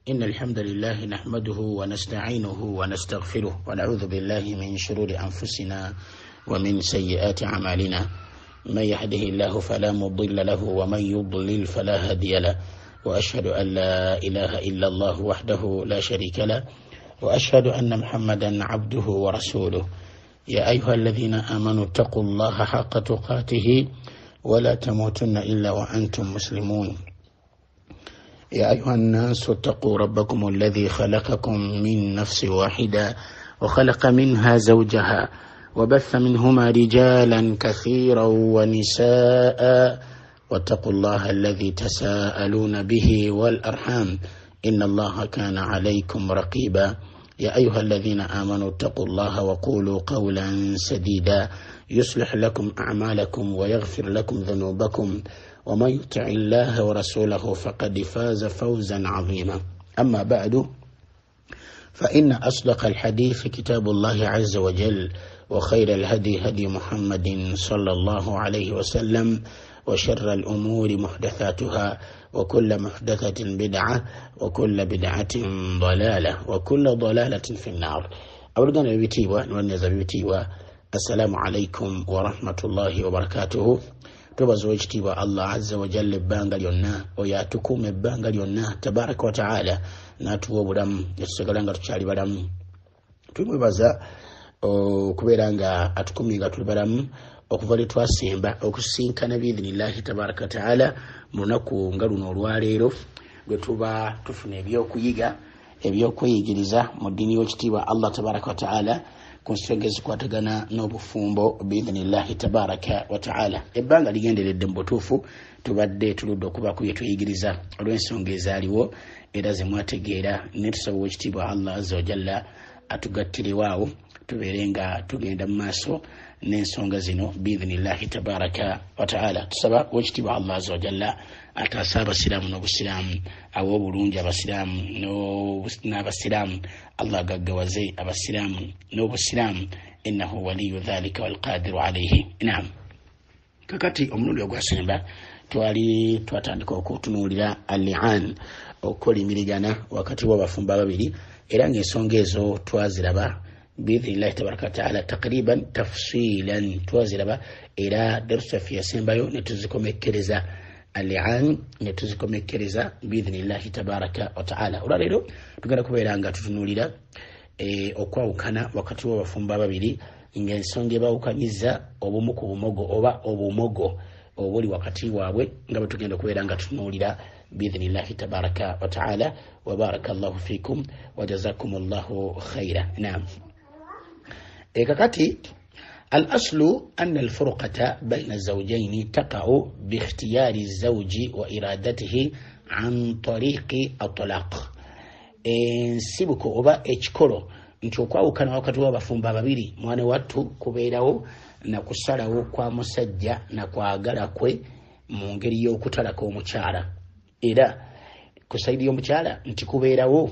إن الحمد لله نحمده ونستعينه ونستغفره ونعوذ بالله من شرور أنفسنا ومن سيئات أعمالنا. من يهده الله فلا مضل له ومن يضلل فلا هادي له، وأشهد أن لا إله إلا الله وحده لا شريك له، وأشهد أن محمدا عبده ورسوله. يا أيها الذين آمنوا اتقوا الله حق تقاته ولا تموتن إلا وأنتم مسلمون. يا أيها الناس اتقوا ربكم الذي خلقكم من نفس واحدة وخلق منها زوجها وبث منهما رجالا كثيرا ونساء، واتقوا الله الذي تساءلون به والأرحام إن الله كان عليكم رقيبا. يا أيها الذين آمنوا اتقوا الله وقولوا قولا سديدا يصلح لكم أعمالكم ويغفر لكم ذنوبكم، ومن يطع الله ورسوله فقد فاز فوزا عظيما. أما بعد، فإن أصدق الحديث كتاب الله عز وجل، وخير الهدي هدي محمد صلى الله عليه وسلم، وشر الأمور محدثاتها، وكل محدثة بدعة، وكل بدعة ضلالة، وكل ضلالة في النار. أوردنا بيتيوا ونزل بيتيوا. السلام عليكم ورحمة الله وبركاته. tubazo ekitiibwa Allah azza wa jalla ebbanga lyonna oyo atukuuma ebbanga lyonna tabaraka wa taala n'atuwa obulamu etusigala nga tukyali balamu. Tumwebaza okubeera nga atukumye nga tuli balamu okuva lwe twasemba okusinkana biidhinillahi tabaraka wa taala mu lunaku nga luno olwaleero lwe tuba tufuna ebyokuyiga ebyokweyigiriza mu ddiini y'ekitiibwa Allah tabaraka wa taala ku nsonga ezikwatagana n'obufumbo biidhinillahi tabaraka wa taala. Ebbanga ligenderedde mu butuufu tubadde tuludde okuba ku byetweyigiriza olw'ensonga ezaaliwo era zemwategeera, ne tusaba owekitiibwa Allah azza wa jalla atugattirewaawo tubeere nga tugenda mu maaso n'ensonga zino biidhinillahi tabaraka wa taala. Tusaba owekitiibwa Allah azza wa jalla ataasa abasiraamu n'obusiraamu, awa obulungi abasiraamu n'abasiraamu, Allah agaggawaze abasiraamu n'obusiraamu, innahu waliyu dhalika walqadiru alayhi. Naam, kakati omulundi ogwasemba twali twatandika okutunuulira al-li'an, okulimirigana wakati w'abafumbo ababiri, era ng'ensonga ezo twaziraba biidhinillahi tabaraka wa taala takriban tafsilan, twaziraba era darusa fi yasembayo ne tuzikomekkereza al-li'an, ne tuzikomekkereza biidhinillahi tabaraka wa taala. Olwaleero tugenda kubeera nga tutunuulira okwawukana wakati w'abafumbo ababiri, ng'ensonga ebawukanyiza obumu ku bumogo oba obumogo obuli wakati waabwe nga bwe tugenda kubeera nga tutunuulira biidhinillahi tabaraka wa taala. Wa barakallahu fikum wa jazakumullahu khaira. Naam, kakati الأصل أن الفرقة بين الزوجين تقع باختيار الزوج وإرادته عن طريق الطلاق. نسيبكو أبا إشكولو nchokwawo kana wakati w'abafumbo ababiri mwana wattu kubeerawo na kusalawo kwa musajja na kwagala kwe mu ngeri y'okutalako omukyala, era kusaidi y'omukyala nti kubeerawo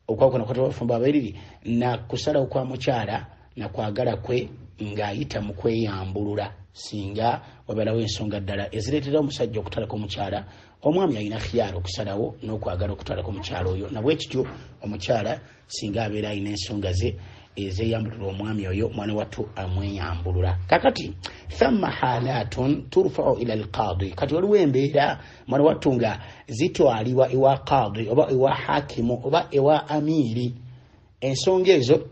okwawukana wakati w'abafumbo ababiri na kusalawo kwa mukyala na kwagala kwe ng'ayita mu kweyambulula. Singa wabeerawo ensonga ddala ezireetera omusajja okutalako omukyala, omwami alina khiyara okusalawo n'okwagala okutalako omukyala oyo, nabwe kityo omukyala singa abeera alina ensonga ze ezeyambulula omwami oyo, mwana wattu amweyambulula. Kakati thamma halatun turfa'u ila alqadi, kati waliwo embeera mwana wattu nga zitwalibwa ewa qadi oba ewa hakimu oba ewa amiri. Ensonga ezo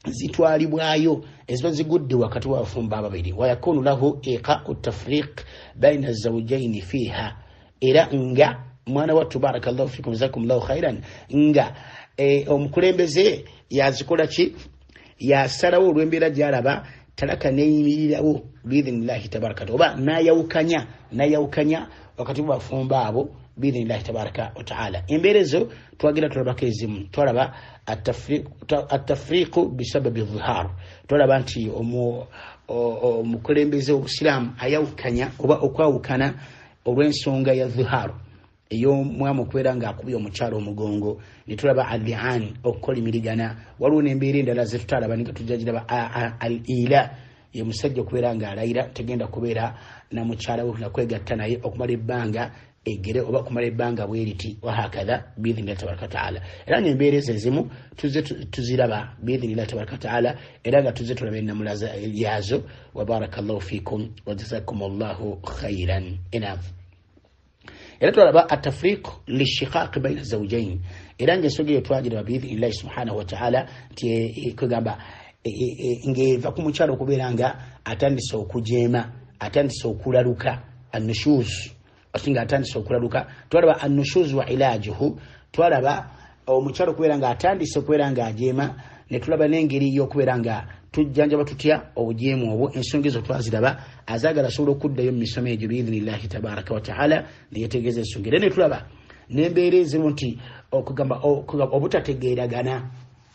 zitwalibwayo eziba zigudde wakati w'abafumbo ababiri. Wayakunu lahu iqa'u tafriq baina zawjaini fiha, era nga mwana wattu barakallahu fikum jazakumullahu khairan, nga omukulembeze yazikola ki, yasalawo olw'embeera gy'alaba talaka neyimirirawo biidhinillahi tabaraka oba nayawukanya wakati w'abafumbo abo biidhinillahi tabaraka wa taala. Embeera ezo twagenda tulabako ezimu. Twalaba atafriqu bisababi dhihar, twalaba nti omukulembeze w'obusiraamu ayawukanya oba okwawukana olw'ensonga ya dhihar ey'omwami okubeera ng'akubye omukyala omugongo. Ne tulaba al-li'an, okukolimiriigana. Waliwo n'embeera endala ze tutalaba nga tujagiraba al-ila, ye musajja okubeera ng'alayira tegenda kubeera na mukyala we nakwegatta naye okumala ebbanga egere oba kumala ebbanga bweriti wahakadha biidhinillahi tabaraka wataala. Era n'embeera ezimu tuziraba biidhinillahi tabaraka wataala, era nga tuzze tulaba ennamula yazo. Wa barakallahu fikum wa jazakumullahu khairan. Era tulaba atafriq lishiqaq baina zawjayn, era ng'ensonga eyo twagiraba biidhinillahi subhanahu wataala nti kugamba ng'eva ku mukyalo okubeera nga atandise okujeema, atandise okulaluka, annushuz asinga atandise okulaluka. Twalaba annushuz wa ilajuhu, twalaba omukyalo okubeera nga atandise okubeera nga ajeema, ne tulaba n'engeri y'okubeera nga tujjanjaba tutya obujeemu obwo. Ensonga ezo twaziraba, azaagala asobola okuddayo mu misomo egyo biidhinillahi tabaraka wataala neyetegeeza ensonga. Era ne tulaba n'embeera ezimu nti okugamba obutategeeragana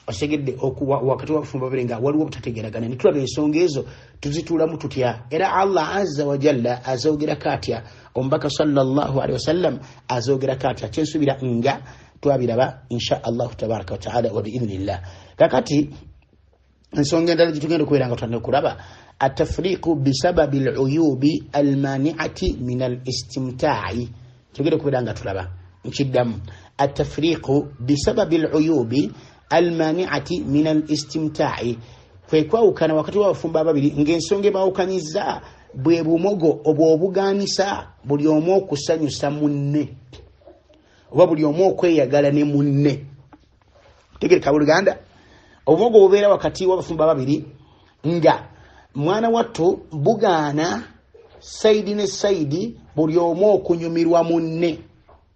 osegedde wakati w'abafumbo babiri nga waliwo obutategeeragana. Ne tulaba ensonga ezo tuzituulamu tutya. Era Allah azza wa jalla azoogerako atya, omubaka sallallahu alaihi wasallam azoogerako atya, kyensuubira nga twabiraba insha allahu tabaraka wataala wa biidhnillah. Kakati ensonga endala gitugenda okubeera nga tutandika okulaba atafriqu bisababi aluyubi almaniati min alistimtaai. tugenda okubeera nga tulaba nkiddamu atafriqu bisababi aluyubi almaniati min alistimtaai, kwe kwawukana wakati w'abafumbo ababiri ng'ensonga ebawukanyiza bwe bumogo obwobugaanisa buli omu okusanyusa munne oba buli omu okweyagala ne munne. Tegereka buluganda, obumogo bubeera wakati w'abafumbo ababiri nga mwana wattu bugaana saidi ne saidi buli omu okunyumirwa munne,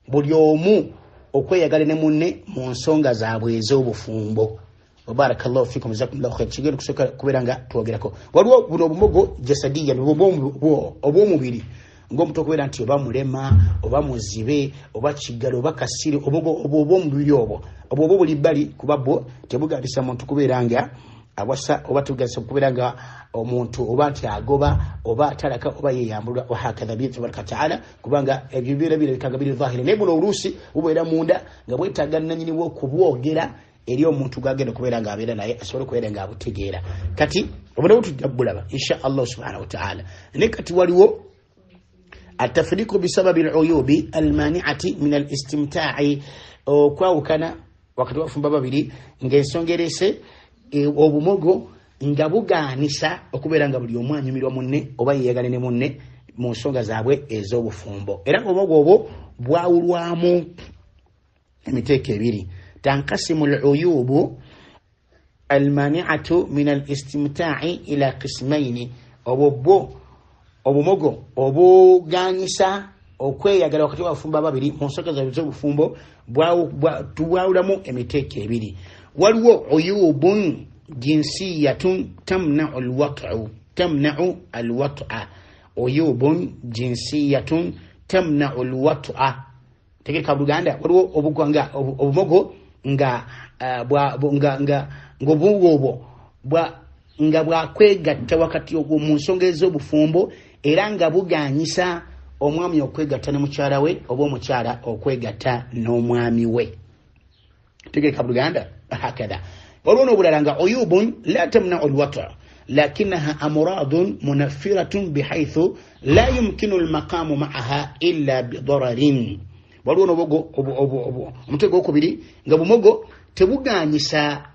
buli omu okweyagala ne munne mu nsonga zaabwe ez'obufumbo. Barakallahu fikum jazakumullahu khair. Kigenda kusooka kubeera nga twogerako. Waliwo buno obumogo jasadiya obw'omubiri ng'omuntu okubeera nti oba mulema oba muzibe oba kiggalo oba kasiri, obw'omubiri obwo buli bbali kuba bwo tebugandisa muntu kubeera nga awasa oba tugasa kubeera nga omuntu oba nti agoba oba atalaka oba yeyambulwa wahakadha bi tabaraka taala, kubanga ebyo birabika biri dhahiri. Naye buno oluusi bubeera munda nga bwetaaga nannyini w'okubwogera eri omuntu gwagenda okubeera nga abeera naye asobole okubeera nga abutegeera. Kati obulamu tujja bulaba insha Allah subhanahu wa ta'ala. Ne kati waliwo atafriqu bisababi aluyubi almaniati min alistimtaai, okwawukana wakati w'abafumbo babiri ng'ensonga erese obumogo nga bugaanisa okubeera nga buli omu anyumirwa munne oba yeyagale ne munne mu nsonga zaabwe ez'obufumbo. Era obumogo obwo bwawulwamu emiteeko ebiri. تنقسم العيوب المانعة من الاستمتاع إلى قسمين. obumogo obugaanisa okweyagala wakati w'abafumbo babiri mu nsonga z'obufumbo tuwawulamu emiteeko ebiri. Waliwo uyubun jinsiyatun tamna'u alwat'a. Uyubun jinsiyatun tamna'u alwat'a. Tegereka Buganda, waliwo obumogo nga ngobugobo nga bwakwegatta wakati mu nsonga ez'obufumbo, era nga bugaanyisa omwami okwegatta ne mukyala we oba omukyala okwegatta n'omwami we. Tegereka Buganda hakada. Waliwo n'obulala nga uyubun la tamna'u alwata' lakinaha amradun munaffiratun bihaythu la yumkinu almaqamu ma'aha illa bidararin. Waliwo n'obumogo omutego okubiri nga bumogo tebugaanyisa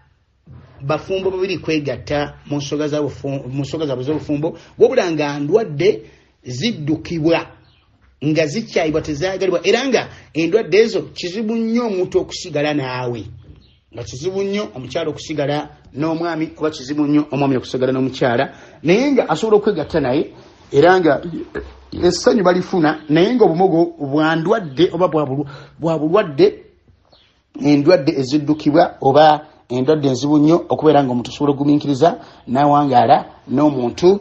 bafumbo babiri kwegatta mu nsonga zaabwe z'obufumbo, wabula nga ndwadde ziddukibwa nga zikyayibwa tezaagalibwa, era nga endwadde ezo kizibu nnyo omuntu okusigala naawe, nga kizibu nnyo omukyala okusigala n'omwami oba kizibu nnyo omwami okusigala n'omukyala, naye nga asobola okwegatta naye era nga essanyu balifuna, naye nga obumogo bwa ndwadde oba bwa bulwadde, endwadde eziddukibwa oba endwadde enzibu nnyo okubeera nga omuntu asobola okugumiikiriza n'awangaala n'omuntu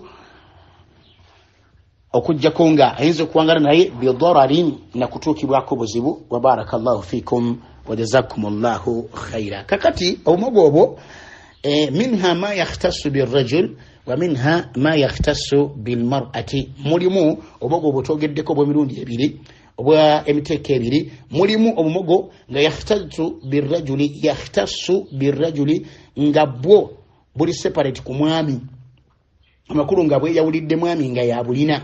okujjako nga ayinza okuwangaala naye bidararin na kutuukibwako buzibu. Wa barakallahu fikum wa jazakumullahu khaira. Kakati obumogo obwo minha ma yakhtassu birrajul wa minha ma yakhtassu bilmar'ati. Mulimu obumogo obwetwogeddeko obw'emirundi ebiri obwa emiteeko ebiri. Mulimu obumogo nga yakhtassu birrajuli nga bwo buli separate ku mwami, amakulu nga bweyawulidde mwami nga yabulina,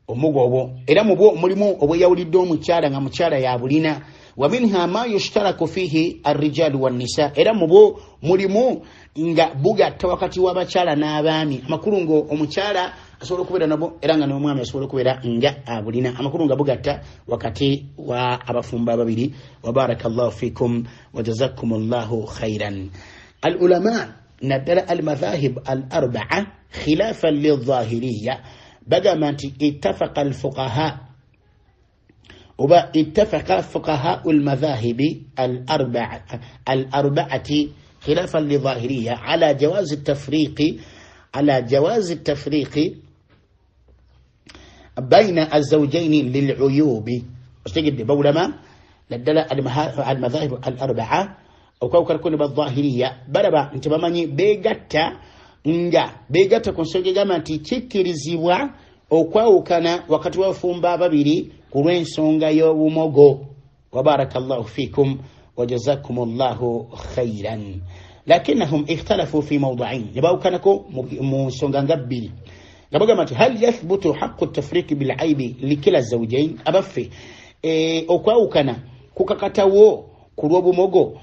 omugo obwo era mubwo mulimu obweyawulidde omukyala nga mukyala yabulina wa minha ma yushtaraku fihi ar-rijal wan-nisa era mubwo mulimu nga bugatta wakati w'abakyala n'abaami amakulu ngo omukyala asobola okubeera nabo era nga n'omwami asobola okubeera nga abulina amakulu nga bugatta wakati wa abafumba ababiri wa barakallahu fikum wa jazakumullahu khairan al-ulama nadala al-madhahib al-arba'a khilafan lil-zahiriyya بقى اتفق الفقهاء اتفق فقهاء المذاهب الأربعة خلافا لظاهرية على جواز التفريق بين الزوجين للعيوب استجد بولما لدل المذاهب الأربعة أو كوكر كل بالظاهرية بربا انت بماني begata konsonga gama nti kikirizibwa okwawukana wakati w'abafumba babiri ku lw'ensonga y'obumogo wa barakallahu fikum wa jazakumullahu khairan lakinnahum ikhtalafu fi mawdu'ain yabawukanako mu nsonga nga bbiri nga bagamba nti hal yathbutu haqqu at-tafriq bil aibi likila zawjayn abaffe okwawukana kukakatawo ku lw'obumogo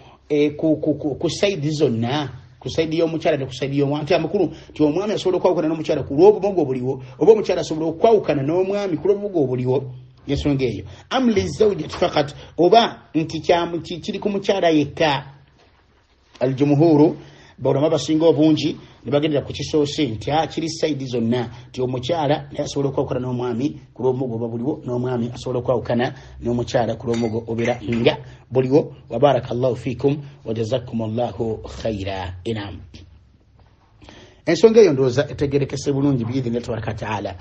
ku saidi zonna kusaidi y'omukyala ne kusaidi y'omwami amakulu ti omwami asobola okwawukana n'omukyala ku lw'obumogo obuliwo oba omukyala asobola okwawukana n'omwami ku lw'obumogo obuliwo yensonga eyo am lizawjati fakat oba nti kiri ku mukyala yekka aljumhuru bawulama basinga obungi ne bagendera ku kisoose nti kiri saidi zonna ti omukyala naye asobola okwawukana n'omwami ku lw'obumogo oba buliwo n'omwami asobola okwawukana n'omukyala ku lw'obumogo obeera nga buliwo wa barakallahu fikum wa jazakumullahu khaira inam ensonga eyo ndowooza etegerekese bulungi biidhinillahi tabaraka ta'ala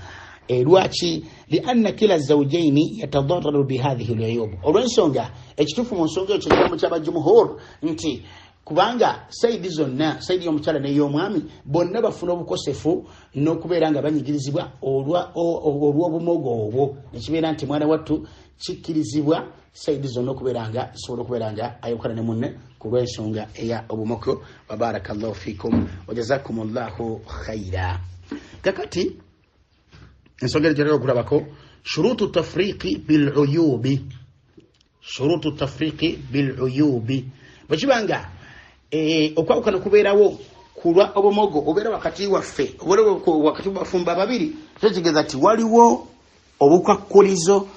lwaki lianna kila zawjaini yatadarraru bihadhihi al-uyub olw'ensonga ekituufu mu nsonga eyo kyekigambo ky'abajumhur nti kubanga saidi zonna saidi y'omukyala n'ey'omwami bonna bafuna obukosefu n'okubeera nga banyigirizibwa olw'obumogo obwo nekibeera nti mwana wattu kikkirizibwa saidi zonna okubeera nga zisobola okubeera nga ayawukana ne munne ku lw'ensonga eya obumogo wa barakallahu fikum wa jazakumullahu khaira kakati ensonga eyo okulabako shurutu tafriqi bil uyubi bwekibanga okwawukana kubeerawo kulwa obumogo obeera wakati waffe wakati wabafumba babiri tekigeza ti waliwo obukwakkulizo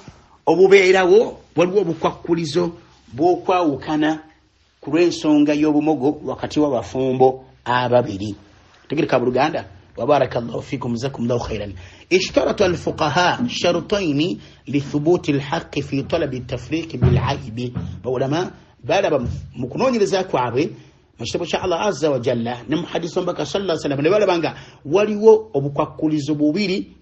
obubeerawo waliwo obukwakkulizo bw'okwawukana ku lw'ensonga y'obumogo wakati w'abafumbo ababiri tegereka buluganda وبارك فيكم جزاكم الله خيرا اشترط الفقهاء شرطين لثبوت الحق في طلب التفريق بالعيب بعلماء بالب مكنونيرeza kwabwe mashitabo cha Allah azza wa jalla ne muhadisi mbaka sallallahu alaihi wasallam ne balabanga waliwo obukwakkulizo bubiri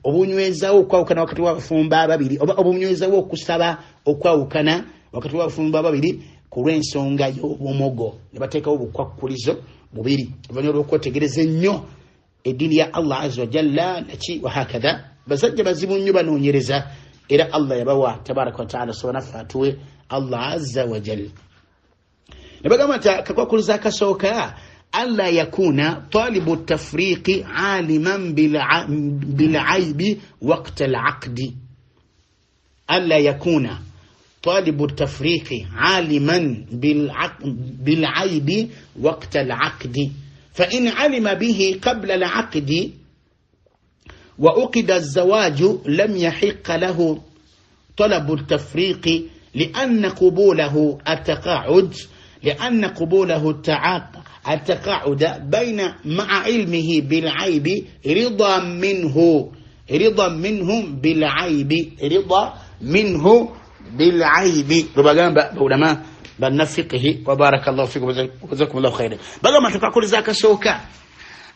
obunywezawo kwawukana wakati w'abafumba babiri oba obunywezawo okusaba okwawukana wakati w'abafumba babiri ku lw'ensonga y'obumogo ne bateekawo obukwakkulizo bubiri oluvannyuma lw'okwetegereza ennyo eddiini ya Allah azza wa jalla naki wa hakadha basajja bazibu nnyo banoonyereza era Allah yabawa tabaraka wa ta'ala so naffe atuwe Allah azza wa jalla ne bagamba nti akakwakkulizo akasooka alla yakuna talibu tafriqi aliman bil'aibi waqta al'aqdi alla yakuna طالب التفريق عالما بالعيب وقت العقد فإن علم به قبل العقد وأقد الزواج لم يحق له طلب التفريق لأن قبوله التقاعد بين مع علمه بالعيب رضا منه بالعيب ربما بعلماء بالنفقه وبارك الله فيكم وجزاكم الله خيرا bagamba tukakuliza akasooka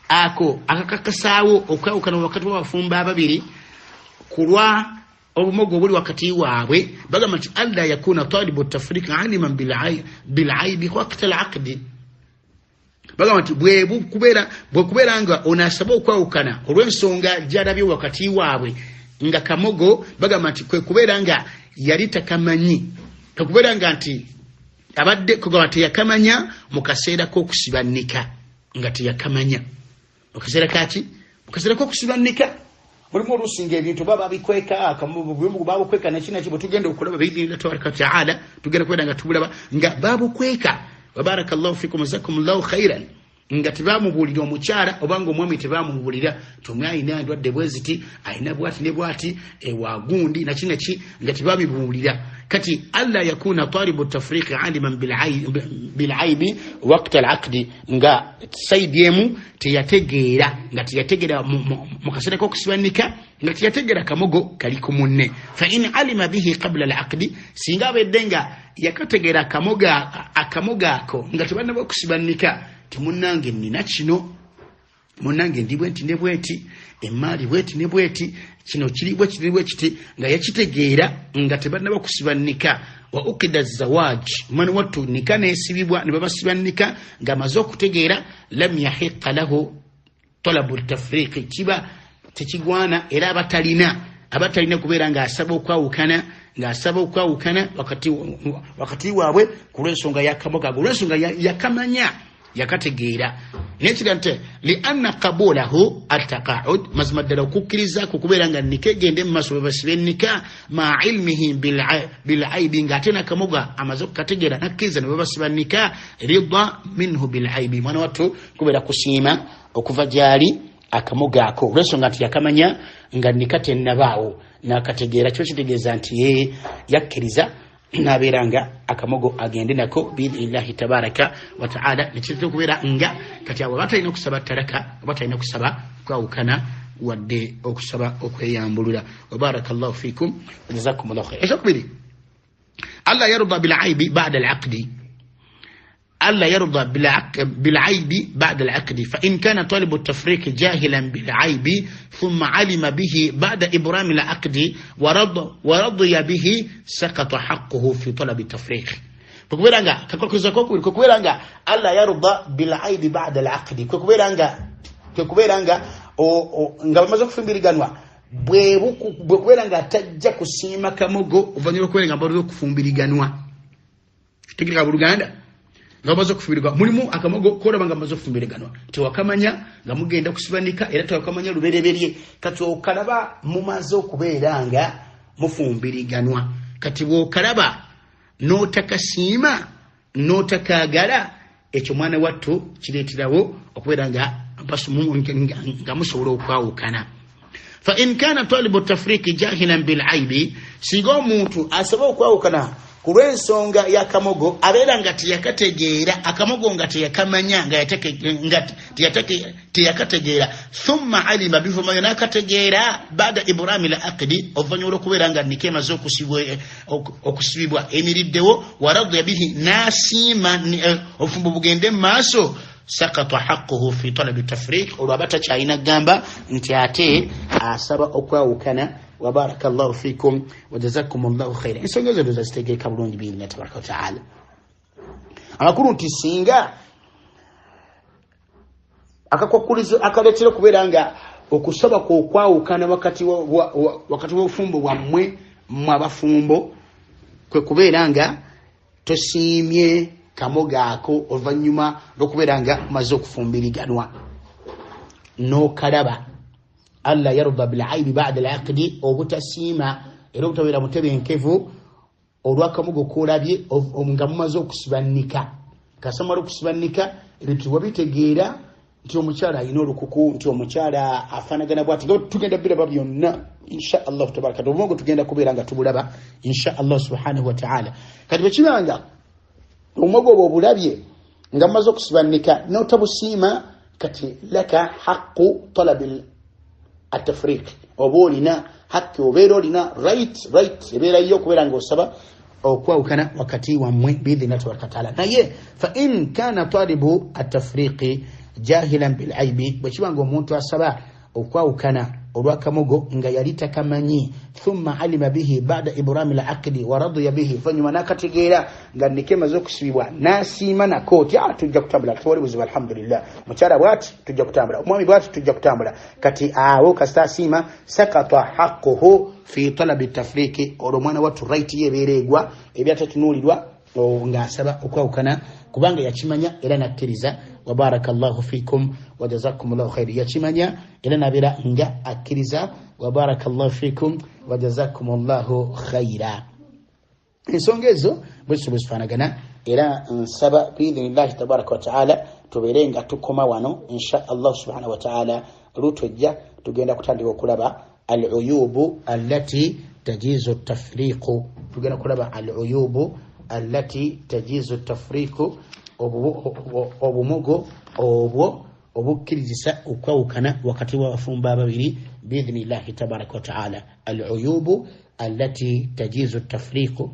ako akakakasawo okwawukana wakati w'abafumba babiri kulwa obumogo buli wakati waabwe bagamba nti alla yakuna talibu tafriq aliman bil'aibi waqta al'aqdi bagamba nti bwekubeera nga onasaba okwawukana olw'ensonga gyalabye wakati waabwe nga kamogo bagamba nti kwekubeera nga yali takamanyi takubeera nga nti abadde kugamba teyakamanya mu kaseera k'okusibanika nga teyakamanya mu kaseera kaki Mukasera ko kusibanika mulimu olusinga ebintu baba bikweka akamubu baba kweka na kina kibo tugenda okulaba bidini tabaraka taala tugenda kwenda nga tubulaba nga babu kweka wabarakallahu fikum jazakumullahu khairan nga tibamubulira omukyala obanga omwami tibamubulira tumyayi ndwadde bweziti aina bwati ne bwati wagundi na kina ki nga tibamubulira kati alla yakuna talibu tafriqi aliman bil aibi waqta al aqd nga saidiyemu tiyategeera nga tiyategeera mukasera ko kusibanika nga tiyategeera kamogo kali kumunne fa in alima bihi qabla al aqd singa bedenga yakategeera akamoga ako nga tibanna bokusibanika timunange nina kino munange ndibwe nti nebweti emali bweti nebweti kino kiri bwe kiti nga yakitegeera nga tebanna bakusibanika wa ukida zawaj man watu nikane sibibwa ne babasibanika nga mazo kutegeera lam yahiqa lahu talabu at-tafriq kiba tekigwana era abatalina kubeera nga asaba okwawukana wakati waabwe kulwensonga yakamoga kulwensonga yakamanya yakategeera nekirante li anna qabulahu at-taqa'ud mazmadala kukiriza kukuberanga nikegende maso basibenika ma ilmihi bil aibi ngatena kamoga amazo kategeera nakiza ne basibanika ridha minhu bil aibi mwana watu kubera kusima okuva jali akamoga ako leso ngati yakamanya nga nikate nabaawo nakategeera cyo kitegeeza nti yakiriza naberanga akamogo agende nako billahi tabaraka wa taala nikito kubera nga kati abo batalina kusaba taraka batalina kusaba kwawukana wadde okusaba okweyambulula wabarakallahu fikum jazakumullahu khair eshokubiri alla yarda bil aibi ba'da al aqdi ألا يرضى بالعيب بعد العقد فإن كان طالب التفريق جاهلا بالعيب ثم علم به بعد إبرام العقد ورضي به سقط حقه في طلب التفريق كوكويرانغا ألا يرضى بالعيب بعد العقد كوكويرانغا nga bamaze kufumbiriganwa bwekuberanga tajja kusiima kamogo ovanyira okubeera nga bamaze okufumbiriganwa tegeka buluganda nga bamaze okufumbirwa mulimu akamogo kola banga bamaze okufumbiriganwa tewakamanya nga mugenda kusibanika era tewakamanya lubereberye kati okalaba mumaze okubeeranga mufumbiriganwa kati bwokalaba n'otakasiima n'otakaagala ekyo mwana wattu kireeterawo okubeera nga musobola okwawukana fa in kana talibu tafriki jahilan bil aibi singa omuntu asaba okwawukana kulwensonga ya kamogo abeera nga tiyakategeera akamogo nga tiyakamanya nga tiyakategeera thumma alima bifuma nakategeera baada ibrahim la aqdi ovanyula okubeera nga nikemaze okusibibwa emiriddewo waradiya bihi nasima ofumbu bugende maaso sakata haqquhu fi talabi tafriq olwabata kyayina gamba nti ate asaba okwawukana wabarakallahu fikum wajazakumullahu khairan ensonga ezo zazitegeeka bulungi biina tabaraka wa taala amakulu nti singa akakwakulizo akaleetera okubeera nga okusaba kw'okwawukana wakati w'obufumbo bwammwe mwabafumbo kwe kubeera nga tosiimye kamoga ako oluvannyuma lw'okubeera nga maze okufumbiriganwa n'okalaba alla yarda bil aibi ba'da al aqdi obutasiima era obutabeera mutebenkevu olwakamogo koolabye nga mumaze okusibanika kasamala okusibanika ebintu wabitegeera nti omukyala alina olukuku nti omukyala afaanagana bwati nga tugenda biraba byonna insha allahu tabaraka obumogo tugenda kubeera nga tubulaba insha allah subhanahu wa ta'ala kati bwekibanga omumogo obwo obulabye nga mumaze okusibanika n'otabusiima kati laka haqqu talabil atafriq obolina haki obeera olina right ebeera yo okubeera nga osaba okwawukana wakati wammwe biidhina tabaraka taala naye fa in kana talibu atafriqi jahilan bil aibi bwekibanga omuntu asaba okwawukana olwakamogo nga yali takamanyi thumma alima bihi baada ibrahim al aqdi wa radiya bihi fanyuma nakategeera nga nikemaze okusibibwa nasiima nako ti tujja kutambula tuwali buzibu alhamdulillah mukyala bwati tujja kutambula omwami bwati tujja kutambula kati awo kasitasiima sakata haqquhu fi talabi tafriki olwo mwana wattu right yebeeregwa ebyatatunulirwa ngasaba okwawukana kubanga yakimanya era nakkiriza. Wa barakallahu fikum wa jazakumullahu khair. Yakimanya era nabera nga akkiriza. Wa barakallahu fikum wa jazakumullahu khaira. Ensonga ezo bweso bwezifaanagana era nsaba biidhnillahi tabaraka wa taala tubeere nga tukoma wano insha Allah subhanahu wa taala lutojja tugenda kutandika okulaba al-uyubu allati tajizu tafriqu. Tugenda kulaba al-uyubu allati tajizu tafriqu, obumugo obwo obukkirizisa okwawukana wakati w'abafumba ababiri biidhnillahi tabaraka wa taala. Al-uyubu allati tajizu tafriqu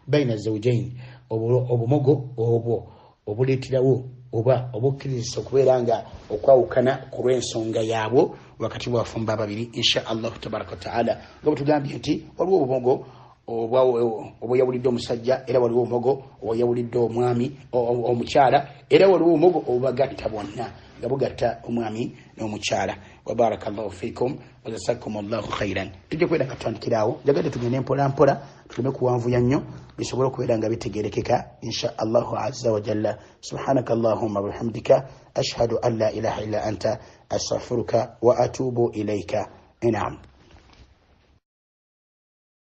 baina zawjayn, obumugo obwo obuleeterawo oba obukkirizisa okubeera nga okwawukana ku lw'ensonga yaabwo wakati w'abafumba ababiri insha Allah tabaraka wa taala. Nga bwe tugambye nti waliwo obumugo obuyawulidde omusajja era waliwo obumogo obuyawulidde omwami omukyala era waliwo obumogo obubagatta bonna nga bugatta omwami n'omukyala. Wa barakallahu fikum wa jazakumullahu khairan. Tujja kubeera nga tutandikiraawo, jagadde tugende mpola mpola tuleme kuwanvuya nnyo bisobole okubeera nga bitegeerekeka insha Allahu azza wa jalla. Subhanaka Allahumma wa bihamdika ashhadu an la ilaha illa anta astaghfiruka wa atubu ilayka. Naam.